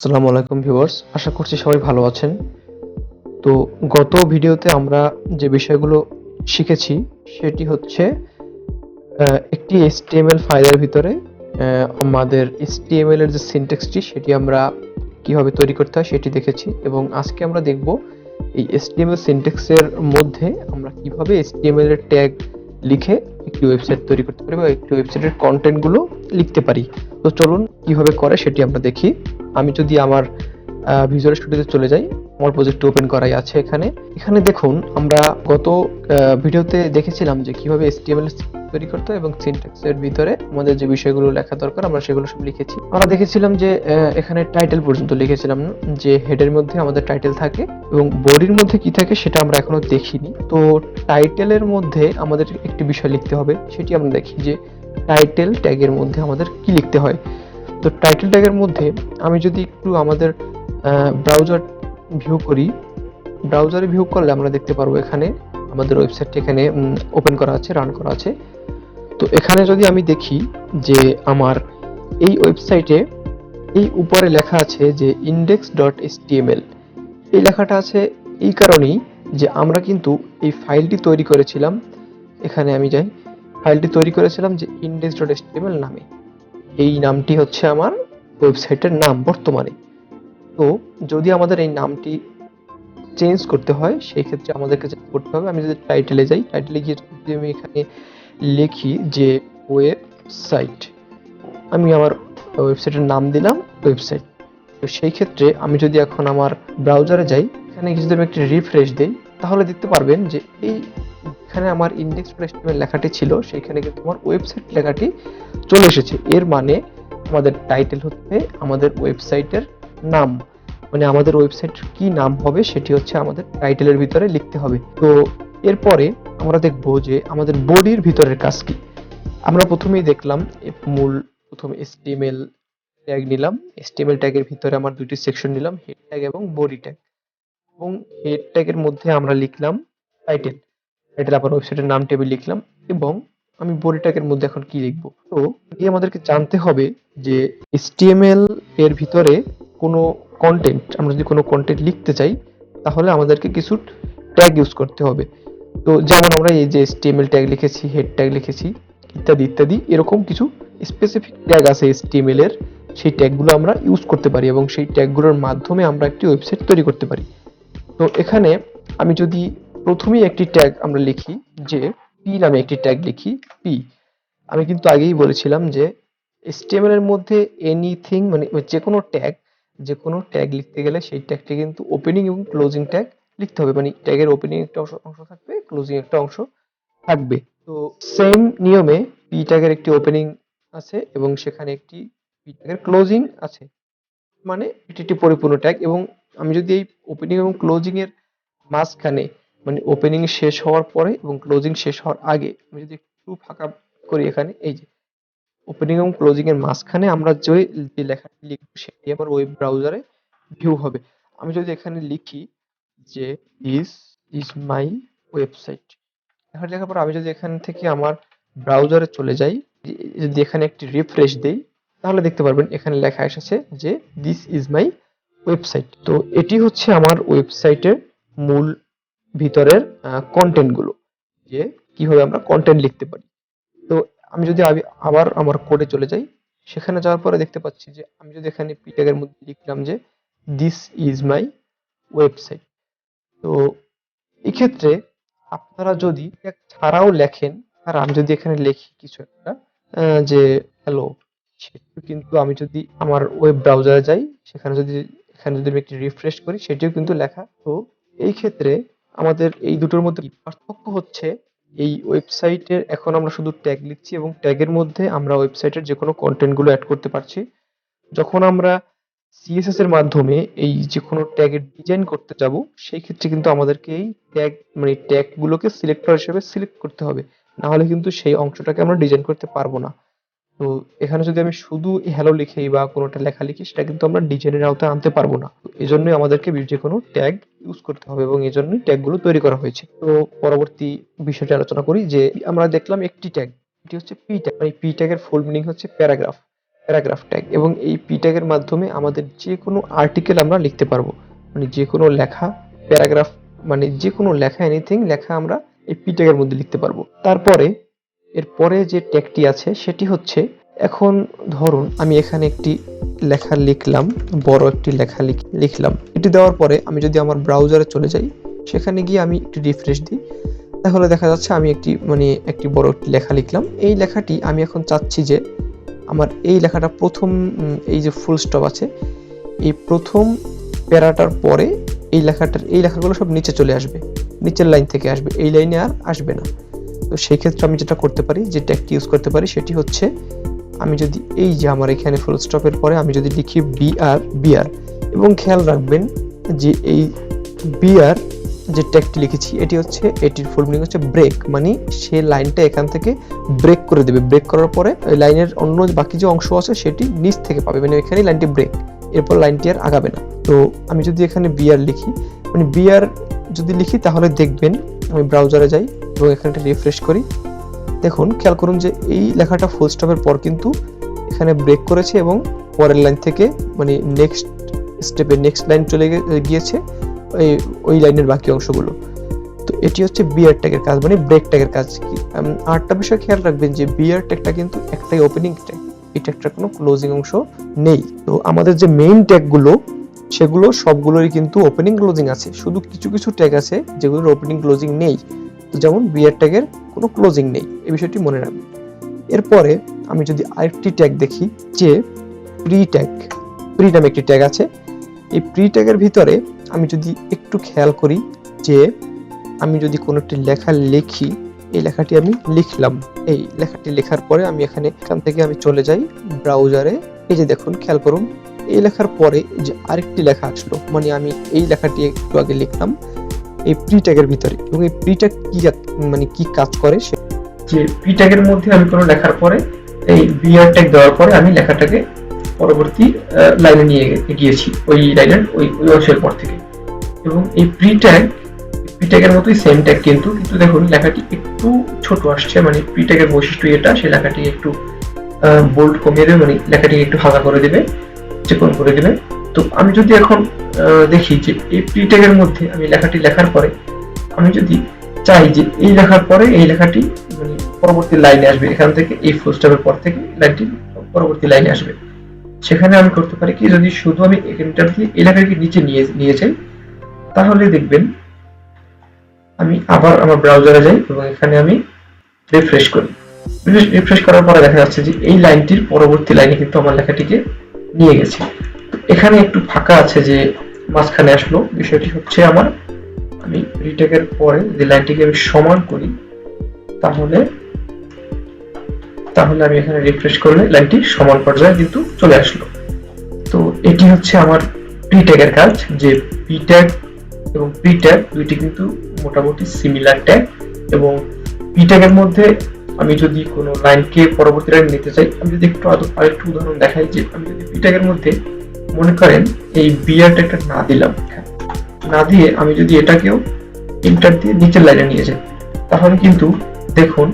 আসসালামু আলাইকুম ভিউয়ার্স, আশা করছি সবাই ভালো আছেন। তো গত ভিডিওতে আমরা যে বিষয়গুলো শিখেছি সেটি হচ্ছে একটি HTML ফাইলের ভিতরে আমাদের HTML এর যে সিনট্যাক্সটি সেটি আমরা কিভাবে তৈরি করতে হয় সেটি দেখেছি, এবং আজকে আমরা দেখব এই HTML সিনট্যাক্সের মধ্যে আমরা কিভাবে HTML এর ট্যাগ লিখে একটি ওয়েবসাইট তৈরি করতে পারি বা একটি ওয়েবসাইটের কন্টেন্ট গুলো লিখতে পারি। তো চলুন কিভাবে করে সেটি আমরা দেখি। আমি যদি আমার ভিজুয়াল স্টুডিওতে চলে যাই, আমার প্রজেক্ট ওপেন করাই আছে এখানে। এখানে দেখুন, আমরা গত ভিডিওতে দেখেছিলাম যে কিভাবে HTML তৈরি করতে হয় এবং সিনট্যাক্স এর ভিতরে আমাদের যে বিষয়গুলো লেখা দরকার আমরা সেগুলো সব লিখেছি। আমরা দেখেছিলাম যে এখানে টাইটেল পর্যন্ত লিখেছিলাম, যে হেডের মধ্যে আমাদের টাইটেল থাকে এবং বডির মধ্যে কি থাকে সেটা আমরা এখনো দেখিনি। তো টাইটেলের মধ্যে আমাদের একটি বিষয় লিখতে হবে, সেটি আমরা দেখি যে টাইটেল ট্যাগের মধ্যে আমাদের কি লিখতে হয়। তো টাইটেল ট্যাগের মধ্যে আমি যদি একটু আমাদের ব্রাউজার ভিউ করি, ব্রাউজারে ভিউ করলে আমরা দেখতে পারবো এখানে আমাদের ওয়েবসাইটটি এখানে ওপেন করা আছে, রান করা আছে। তো এখানে যদি আমি দেখি যে আমার এই ওয়েবসাইটে এই উপরে লেখা আছে যে index.html, এই লেখাটা আছে এই কারণেই যে আমরা কিন্তু এই ফাইলটি তৈরি করেছিলাম, এখানে আমি যাই, ফাইলটি তৈরি করেছিলাম যে index.html নামে। এই নামটি হচ্ছে আমার ওয়েবসাইটের নাম বর্তমানে। তো যদি আমাদের এই নামটি চেঞ্জ করতে হয় সেই ক্ষেত্রে আমাদেরকে যেটা করতে হবে, আমি যদি টাইটেলে যাই, টাইটেলে গিয়ে যদি আমি এখানে লিখি যে ওয়েবসাইট, আমি আমার ওয়েবসাইটের নাম দিলাম ওয়েবসাইট। তো সেই ক্ষেত্রে আমি যদি এখন আমার ব্রাউজারে যাই, এখানে যদি আমি একটি রিফ্রেশ দেই, তাহলে দেখতে পারবেন যে এই এখানে আমার index.html লেখাটি ছিল সেখানে কিন্তু আমার ওয়েবসাইট লেখাটি চলে এসেছে। এর মানে আমাদের টাইটেল হচ্ছে আমাদের ওয়েবসাইটের নাম, মানে আমাদের ওয়েবসাইট কি নাম হবে সেটি হচ্ছে আমাদের টাইটেলের ভিতরে লিখতে হবে। তো এরপরে আমরা দেখব যে আমাদের বডির ভিতরের কাজ কি। আমরা প্রথমেই দেখলাম প্রথম HTML ট্যাগ নিলাম, HTML ট্যাগের ভিতরে আমার দুটি সেকশন নিলাম, হেড ট্যাগ এবং বডি ট্যাগ। এবং হেড ট্যাগের মধ্যে আমরা লিখলাম টাইটেল, টাইটেল আবার ওয়েবসাইটের নাম টেবিল লিখলাম। এবং আমি বডি ট্যাগের মধ্যে এখন কি লিখবো, তো আগে আমাদেরকে জানতে হবে যে HTML এর ভিতরে কোনো কন্টেন্ট, আমরা যদি কোনো কন্টেন্ট লিখতে চাই তাহলে আমাদেরকে কিছু ট্যাগ ইউজ করতে হবে। তো যেমন আমরা এই যে HTML ট্যাগ লিখেছি, হেড ট্যাগ লিখেছি, ইত্যাদি ইত্যাদি, এরকম কিছু স্পেসিফিক ট্যাগ আছে HTML এর, সেই ট্যাগগুলো আমরা ইউজ করতে পারি এবং সেই ট্যাগগুলোর মাধ্যমে আমরা একটি ওয়েবসাইট তৈরি করতে পারি। তো এখানে আমি যদি প্রথমেই একটি ট্যাগ আমরা লিখি, যে পি নামে একটি ট্যাগ লিখি, পি। আমি কিন্তু আগেই বলেছিলাম যে HTML এর মধ্যে এনিথিং মানে যে কোনো ট্যাগ লিখতে গেলে সেই ট্যাগটি কিন্তু ওপেনিং এবং ক্লোজিং ট্যাগ লিখতে হবে, মানে ট্যাগের ওপেনিং একটা অংশ থাকবে, ক্লোজিং একটা অংশ থাকবে। তো সেম নিয়মে পি ট্যাগের একটি ওপেনিং আছে এবং সেখানে একটি পি ট্যাগের ক্লোজিং আছে, মানে এটি একটি পরিপূর্ণ ট্যাগ। এবং আমি যদি এই ওপেনিং এবং ক্লোজিং এর মাঝখানে, মানে ওপেনিং শেষ হওয়ার পরে এবং ক্লোজিং শেষ হওয়ার আগে আমি যদি একটু ফাঁকা করি, এখানে এই যে ওপেনিং এবং ক্লোজিং এর মাঝখানে আমরা যে লেখাটি লিখবো সেটি আমার ওয়েব ব্রাউজারে ভিউ হবে। আমি যদি এখানে লিখি যে দিস ইজ মাই ওয়েবসাইট, লেখাটা লেখার পর আমি যদি এখান থেকে আমার ব্রাউজারে চলে যাই, যদি এখানে একটি রিফ্রেশ দেই, তাহলে দেখতে পারবেন এখানে লেখা এসেছে যে দিস ইজ মাই ওয়েবসাইট। তো এটি হচ্ছে আমার ওয়েবসাইটের মূল ভিতরের কন্টেন্ট গুলো, যে কিভাবে আমরা কন্টেন্ট লিখতে পারি। তো আমি যদি আবার আমার কোডে চলে যাই, সেখানে যাওয়ার পরে দেখতে পাচ্ছি যে আমি যদি এখানে পি ট্যাগের মধ্যে লিখলাম যে দিস ইজ মাই ওয়েবসাইট। তো এক্ষেত্রে আপনারা যদি ট্যাগ ছাড়াও লেখেন, আর আমি যদি এখানে লিখি কিছু একটা যে হ্যালো, সেটিও কিন্তু, আমি যদি আমার ওয়েব ব্রাউজারে যাই সেখানে যদি, এখানে যদি আমি একটি রিফ্রেশ করি সেটিও কিন্তু লেখা। তো এই ক্ষেত্রে আমাদের এই দুটোর মধ্যে কি পার্থক্য হচ্ছে, এই ওয়েবসাইটের এখন আমরা শুধু ট্যাগ লিখছি এবং ট্যাগের মধ্যে আমরা ওয়েবসাইটের যে কোনো কন্টেন্ট গুলো অ্যাড করতে পারছি। যখন আমরা সিএসএস এর মাধ্যমে এই যে কোনো ট্যাগের ডিজাইন করতে যাব, সেই ক্ষেত্রে কিন্তু আমাদেরকে এই ট্যাগ মানে ট্যাগ গুলোকে সিলেক্টর হিসেবে সিলেক্ট করতে হবে, না হলে কিন্তু সেই অংশটাকে আমরা ডিজাইন করতে পারবো না। তো এখানে যদি আমি শুধু হ্যালো লিখি বা কোনোটা লেখা লিখি সেটা কিন্তু আমরা ডিজাইনের আওতায় আনতে পারবো না। তো এজন্যই আমাদেরকে যে কোনো ট্যাগ ইউজ করতে হবে এবং এজন্যই ট্যাগ গুলো তৈরি করা হয়েছে। তো পরবর্তী বিষয়টি আলোচনা করি, যে আমরা দেখলাম একটি ট্যাগ, এটি হচ্ছে পি ট্যাগ, মানে পি ট্যাগের ফুল মিনিং হচ্ছে প্যারাগ্রাফ। প্যারাগ্রাফ ট্যাগ, এবং এই পি ট্যাগের মাধ্যমে আমাদের যে কোনো আর্টিকেল আমরা লিখতে পারবো, মানে যে কোনো লেখা, প্যারাগ্রাফ মানে যে কোনো লেখা, এনিথিং লেখা আমরা এই পি ট্যাগের মধ্যে লিখতে পারবো। তারপরে এরপরে যে ট্যাগটি আছে সেটি হচ্ছে, এখন ধরুন আমি এখানে একটি লেখা লিখলাম, বড় একটি লেখা লিখলাম। এটি দেওয়ার পরে আমি যদি আমার ব্রাউজারে চলে যাই, সেখানে গিয়ে আমি একটি রিফ্রেশ দিই, তাহলে দেখা যাচ্ছে আমি একটি বড় একটি লেখা লিখলাম। এই লেখাটি আমি এখন চাচ্ছি যে আমার এই লেখাটা প্রথম, এই যে ফুল স্টপ আছে, এই প্রথম প্যারাটার পরে এই লেখাগুলো সব নিচে চলে আসবে, নিচের লাইন থেকে আসবে, এই লাইনে আর আসবে না। তো সেই ক্ষেত্রে আমি যেটা করতে পারি, যে ট্যাগটি ইউজ করতে পারি, সেটি হচ্ছে আমি যদি এই যে আমার এখানে ফুল স্টপের পরে আমি যদি লিখি বিআর, এবং খেয়াল রাখবেন যে এই বিআর যে ট্যাগটি লিখেছি এটির ফুল মিনিং হচ্ছে ব্রেক, মানে সে লাইনটা এখান থেকে ব্রেক করে দেবে। ব্রেক করার পরে ওই লাইনের অন্য বাকি যে অংশ আছে সেটি নিচ থেকে পাবে, মানে এখানে লাইনটি ব্রেক, এরপর লাইনটি আর আগাবে না। তো আমি যদি এখানে বিআর লিখি, মানে বিআর যদি লিখি, তাহলে দেখবেন আমি ব্রাউজারে যাই এবং এখানটা রিফ্রেশ করি, দেখুন খেয়াল করুন যে এই লেখাটা ফুল স্টপের পর কিন্তু এখানে ব্রেক করেছে এবং পরের লাইন থেকে মানে নেক্সট স্টেপে নেক্সট লাইন চলে গিয়েছে ওই লাইনের বাকি অংশগুলো। তো এটি হচ্ছে বিআর ট্যাগের কাজ, মানে ব্রেক ট্যাগের কাজ। কি আরেকটা বিষয় খেয়াল রাখবেন যে বিআর ট্যাগটা কিন্তু একটাই ওপেনিং ট্যাগ, এই ট্যাগটার কোনো ক্লোজিং অংশ নেই। তো আমাদের যে মেইন ট্যাগগুলো সেগুলো সবগুলোরই কিন্তু ওপেনিং ক্লোজিং আছে, শুধু কিছু কিছু ট্যাগ আছে যেগুলোর ওপেনিং ক্লোজিং নেই। তো যেমন বিআর ট্যাগের কোনো ক্লোজিং নেই, এই বিষয়টি মনে রাখবেন। এরপরে আমি যদি আরেকটি ট্যাগ দেখি, যে প্রি নামে একটি ট্যাগ আছে। এই প্রি ট্যাগের ভিতরে আমি যদি একটু খেয়াল করি, যে আমি যদি কোনো একটি লেখা লিখি, এই লেখাটি আমি লিখলাম, এই লেখাটি লেখার পরে আমি এখান থেকে আমি চলে যাই ব্রাউজারে। এই যে দেখুন খেয়াল করুন, এই লেখার পরে যে আরেকটি লেখা আসলো, মানে আমি এই লেখাটি একটু আগে লিখলাম এই প্রি ট্যাগের ভিতরে, এবং এই প্রি ট্যাগ কি কাজ করে, যে প্রি ট্যাগের মধ্যে আমি কোনো লেখার পরে এই বিআর ট্যাগ দেওয়ার পরে আমি লেখাটাকে পরবর্তী লাইনে নিয়ে গিয়েছি, ওই লাইনের ওই অংশের পর থেকে। এবং এই প্রি ট্যাগের মতোই সেম ট্যাগ, কিন্তু দেখুন লেখাটি একটু ছোট আসছে, মানে প্রি ট্যাগের বৈশিষ্ট্য এটা, সেই লেখাটি একটু বোল্ড কমিয়ে দেবে, মানে লেখাটি একটু হালকা করে দেবে, চিকন করে দেবে। তো আমি যদি এখন দেখি যে এই প্রি ট্যাগের মধ্যে আমি লেখাটি লেখার পরে আমি যদি চাই যে এই লেখার পরে এই লেখাটি মানে পরবর্তী লাইনে আসবে, এখান থেকে এই ফুল স্টপের পর থেকে লাইনটি পরবর্তী লাইনে আসবে, সেখানে আমি করতে পারি কি, যদি শুধু আমি এখানটা দিয়ে এই লেখাকে নিচে নিয়ে যাই, তাহলে দেখবেন আমি আবার আমার ব্রাউজারে যাই এবং এখানে আমি রিফ্রেশ করি। রিফ্রেশ করার পরে দেখা যাচ্ছে যে এই লাইনটির পরবর্তী লাইনে কিন্তু আমার লেখাটিকে নিয়ে গেছে। এখানে একটু ফাঁকা আছে যে মাঝখানে আসলো, বিষয়টি হচ্ছে আমি রিটেকের পরে যে লাইনটিকে আমি সমান করি, তাহলে আমি এখানে রিফ্রেশ করলে লাইনটি সমান পর্যায়ে কিন্তু চলে আসলো। তো এটি হচ্ছে আমার প্রি ট্যাগের কাজ, যে পি ট্যাগ এবং প্রি ট্যাগ দুইটি কিন্তু মোটামুটি সিমিলার ট্যাগ। এবং পি ট্যাগের মধ্যে আমি যদি কোনো লাইনকে পরবর্তী লাইন নিতে চাই, আমি যদি আরেকটু উদাহরণ দেখাই, যে আমি যদি পি ট্যাগের মধ্যে মনে করেন এই বিআর ট্যাগটা না দিলাম, না দিয়ে আমি যদি এটাকেও এন্টার দিয়ে নিচের লাইনে নিয়ে যাই, তাহলে কিন্তু দেখুন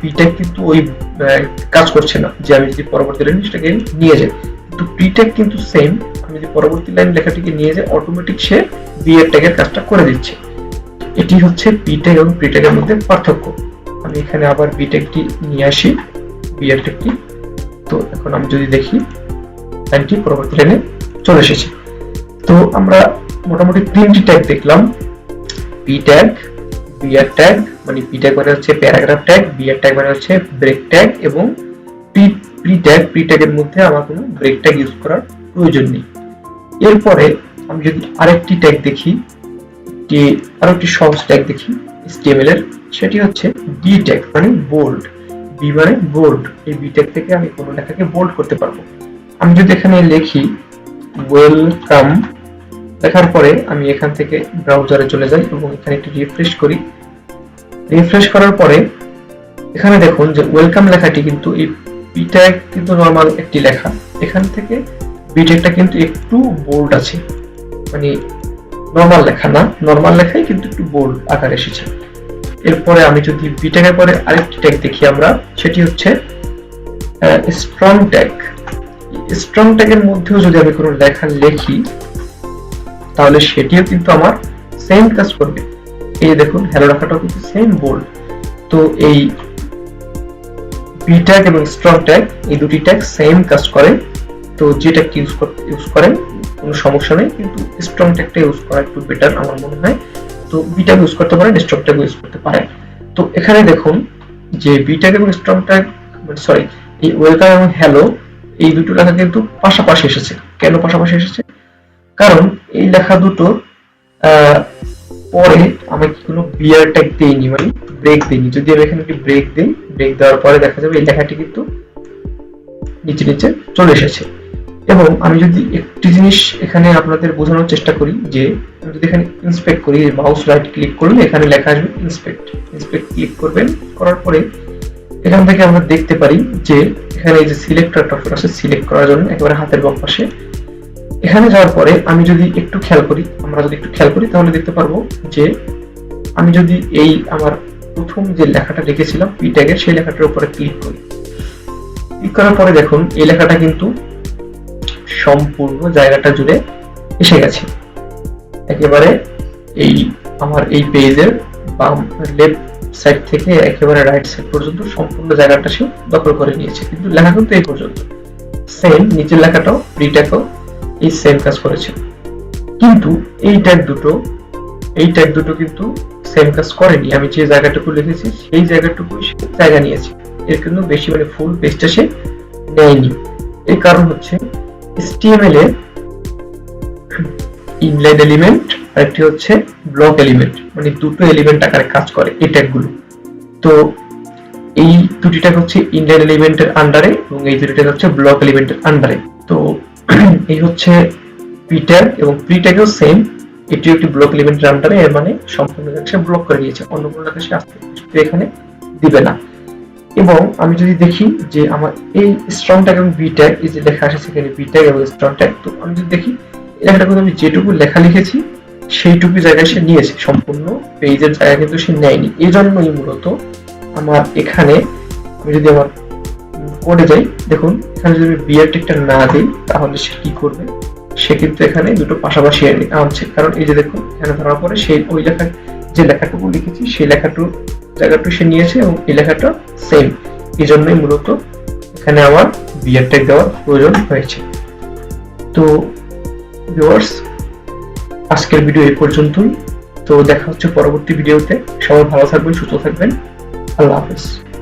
পি ট্যাগ কিন্তু ওই কাজ করছে না, যে আমি যদি পরবর্তী লাইন সেটাকে নিয়ে যাই। কিন্তু পি ট্যাগ কিন্তু সেম, আমি যদি পরবর্তী লাইন লেখাটিকে নিয়ে যাই, অটোমেটিক সে বিআর ট্যাগের কাজটা করে দিচ্ছে। এটি হচ্ছে পি ট্যাগ এবং প্রি ট্যাগের মধ্যে পার্থক্য। আমি এখানে আবার পি ট্যাগটি নিয়ে আসি, বিআর ট্যাগটি। তো এখন আমি যদি দেখি লাইনটি পরবর্তী লাইনে চলে এসেছে। তো আমরা মোটামুটি তিনটি ট্যাগ দেখলাম, পি ট্যাগ, বিআর ট্যাগ, মানে পি ট্যাগ মানে হচ্ছে প্যারাগ্রাফ ট্যাগ, বিআর ট্যাগ মানে হচ্ছে ব্রেক ট্যাগ, এবং প্রি ট্যাগের মধ্যে আমার কোনো ব্রেক ট্যাগ ইউজ করার প্রয়োজন নেই। এরপরে আমি যদি আরেকটি ট্যাগ দেখি, যে আরেকটি সহজ ট্যাগ দেখি HTML এর, সেটি হচ্ছে বি ট্যাগ, মানে বোল্ড। বি মানে বোল্ড, এই বি ট্যাগ থেকে আমি কোনো লেখাকে বোল্ড করতে পারবো। আমি যদি এখানে লিখি ওয়েলকাম, লেখার পরে আমি এখান থেকে ব্রাউজারে চলে যাই এবং এখানে একটু রিফ্রেশ করি। রিফ্রেশ করার পরে এখানে দেখুন যে ওয়েলকাম লেখাটি কিন্তু এই বি ট্যাগ কিন্তু নরমাল একটি লেখা, এখান থেকে বি ট্যাগটা কিন্তু একটু বোল্ড আছে, মানে নরমাল লেখা না, নরমাল লেখাই কিন্তু একটু বোল্ড আকার এসেছে। এরপরে আমি যদি বি ট্যাগের পরে আরেকটি ট্যাগ দেখি আমরা, সেটি হচ্ছে স্ট্রং ট্যাগ, স্ট্রং ট্যাগের মধ্যেও যদি আমি কোনো লেখা লিখি তাহলে সেটিও কিন্তু আমার সেম কাজ করবে। এই দেখুন হ্যালো লেখাটাও কিন্তু সেম বোল্ড। তো এই বি ট্যাগ এবং স্ট্রং ট্যাগ এই দুটি ট্যাগ সেম কাজ করে। তো যে ট্যাগ ইউজ করেন কোনো সমস্যা নেই, কিন্তু স্ট্রং ট্যাগটা ইউজ করা একটু বেটার আমার মনে হয়। তো বি ট্যাগ ইউজ করতে পারেন, স্ট্রং ট্যাগ ইউজ করতে পারেন। তো এখানে দেখুন যে বি ট্যাগ এবং স্ট্রং ট্যাগ সরি এই ওয়েলকাম এবং হ্যালো এই দুটো লেখা কিন্তু পাশাপাশি এসেছে। কেন পাশাপাশি এসেছে? কারণ এই লেখা দুটো পরে আমি কোনো বিয়ার ট্যাগ দেইনি, মানে ব্রেক দেইনি। যদি আমি এখানে একটি ব্রেক দেই, ব্রেক দেওয়ার পরে দেখা যাবে এই লেখাটি কিন্তু নিচে নিচে চলে এসেছে। এবং আমি যদি একটি জিনিস এখানে আপনাদের বোঝানোর চেষ্টা করি, যে আমি যদি এখানে ইন্সপেক্ট করি, মাউস রাইট ক্লিক করলে এখানে লেখা আসবে ইন্সপেক্ট। ইন্সপেক্ট ক্লিক করবেন, করার পরে এখান থেকে আমরা দেখতে পারি যে এখানে এই যে সিলেক্টর অপশন আছে, সিলেক্ট করার জন্য একেবারে হাতের বাম পাশে। এখানে যাওয়ার পরে আমি যদি একটু খেয়াল করি, তাহলে দেখতে পারবো যে আমি যদি এই আমার প্রথম যে লেখাটা লিখেছিলাম পি ট্যাগের, সেই লেখাটার উপরে ক্লিক করি, ক্লিক করার পরে দেখুন এই লেখাটা কিন্তু সম্পূর্ণ জায়গাটা জুড়ে এসে গেছে। একেবারে এই আমার এই পেজের বাম লেফট সাইড থেকে একেবারে রাইট সাইড পর্যন্ত সম্পূর্ণ জায়গাটা সে দখল করে নিয়েছে। কিন্তু লেখা কিন্তু এই পর্যন্ত সেম, নিচের লেখাটাও প্রি ট্যাগও এই সেম কাজ করেছে। কিন্তু এই ট্যাগ দুটো কিন্তু সেম কাজ করেনি। আমি যে জায়গাটুকু লিখেছি সেই জায়গাটুকু জায়গা নিয়েছি, এর কিন্তু বেশি মানে ফুল পেজটা সে নেয়নি। এর কারণ হচ্ছে HTML এ ইনলাইন এলিমেন্ট আর একটি হচ্ছে ব্লক এলিমেন্ট, মানে দুটো এলিমেন্ট আকারে কাজ করে এই ট্যাগগুলো। তো এই দুটি ট্যাগ হচ্ছে ইনলাইন এলিমেন্টের আন্ডারে এবং এই দুটি ট্যাগ হচ্ছে ব্লক এলিমেন্টের আন্ডারে। তো এই হচ্ছে পি ট্যাগ এবং প্রি ট্যাগও সেম, এটিও একটি ব্লক এলিমেন্টের আন্ডারে, এর মানে সম্পূর্ণ লেখা ব্লক করে নিয়েছে, অন্য কোনো লেখা সে আসতে এখানে দিবে না। এবং আমি যদি দেখি যে আমার এই স্ট্রং ট্যাগ এবং বি ট্যাগ, এই যে লেখা আছে সেখানে বি ট্যাগ এবং স্ট্রং ট্যাগ, তো আমি যদি দেখি এই লেখাটা কিন্তু আমি যেটুকু লেখা লিখেছি সেইটুকু জায়গায় সে নিয়েছে, সম্পূর্ণ পেজের জায়গা কিন্তু সে নেয়নি। এই জন্যই মূলত আমার এখানে আমি যদি আমার কোডে যাই, দেখুন এখানে যদি আমি বিয়ার ট্যাগটা না দিই তাহলে সে কি করবে, সে কিন্তু এখানে দুটো পাশাপাশি আনছে। কারণ এই যে দেখুন এখানে ধরার পরে সেই ওই লেখা যে লেখাটুকু লিখেছি সেই জায়গাটুকু সে নিয়েছে এবং এই লেখাটা সেম। এই জন্যই মূলত এখানে আমার বিয়ার ট্যাগ দেওয়ার প্রয়োজন হয়েছে। তো ভিউয়ার্স, আজকের ভিডিও এই পর্যন্তই। তো দেখা হচ্ছে পরবর্তী ভিডিওতে। সবাই ভালো থাকবেন, সুস্থ থাকবেন। আল্লাহ হাফেজ।